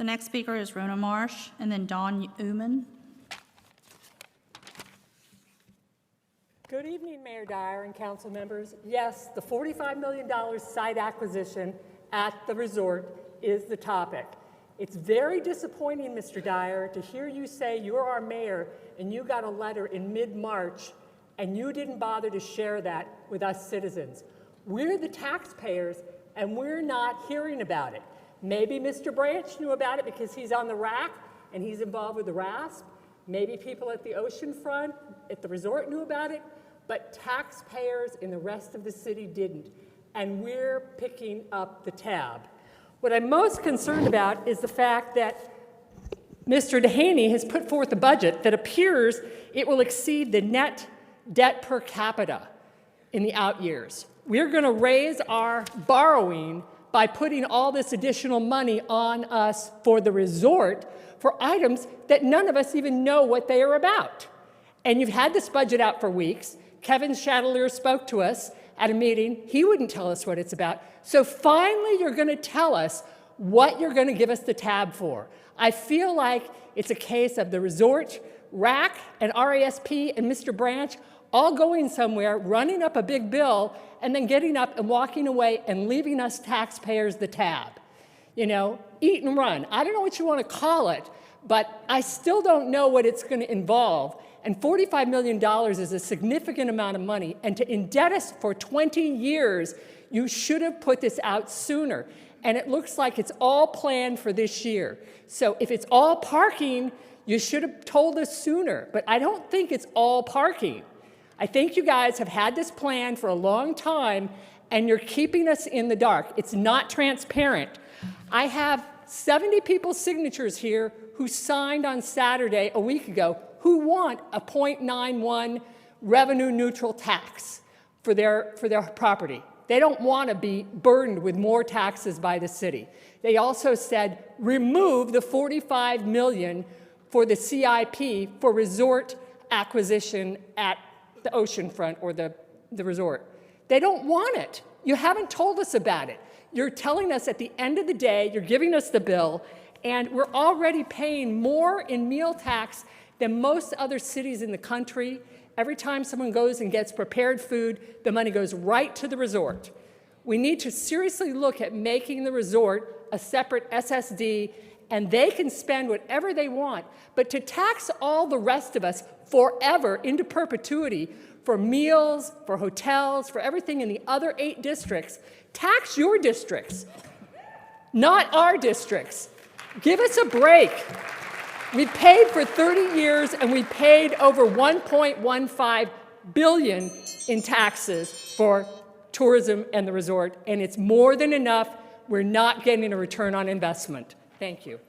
The next speaker is Rona Marsh, and then Don Uman. Good evening, Mayor Dyer and council members. Yes, the $45 million site acquisition at the resort is the topic. It's very disappointing, Mr. Dyer, to hear you say you're our mayor and you got a letter in mid-March and you didn't bother to share that with us citizens. We're the taxpayers and we're not hearing about it. Maybe Mr. Branch knew about it because he's on the RAC and he's involved with the RASP. Maybe people at the ocean front, at the resort knew about it, but taxpayers in the rest of the city didn't. And we're picking up the tab. What I'm most concerned about is the fact that Mr. Dehaney has put forth a budget that appears it will exceed the net debt per capita in the out years. We're going to raise our borrowing by putting all this additional money on us for the resort for items that none of us even know what they are about. And you've had this budget out for weeks. Kevin Chatelier spoke to us at a meeting. He wouldn't tell us what it's about. So finally, you're going to tell us what you're going to give us the tab for. I feel like it's a case of the resort, RAC, and RASP, and Mr. Branch all going somewhere, running up a big bill, and then getting up and walking away and leaving us taxpayers the tab. You know, eat and run. I don't know what you want to call it, but I still don't know what it's going to involve. And $45 million is a significant amount of money. And to indebt us for 20 years, you should have put this out sooner. And it looks like it's all planned for this year. So if it's all parking, you should have told us sooner. But I don't think it's all parking. I think you guys have had this plan for a long time, and you're keeping us in the dark. It's not transparent. I have 70 people's signatures here who signed on Saturday a week ago who want a 0.91 revenue neutral tax for their property. They don't want to be burdened with more taxes by the city. They also said remove the $45 million for the CIP for resort acquisition at the oceanfront or the resort. They don't want it. You haven't told us about it. You're telling us at the end of the day, you're giving us the bill, and we're already paying more in meal tax than most other cities in the country. Every time someone goes and gets prepared food, the money goes right to the resort. We need to seriously look at making the resort a separate SSD, and they can spend whatever they want. But to tax all the rest of us forever into perpetuity for meals, for hotels, for everything in the other 8 districts, tax your districts, not our districts. Give us a break. We paid for 30 years, and we paid over $1.15 billion in taxes for tourism and the resort, and it's more than enough. We're not getting a return on investment. Thank you.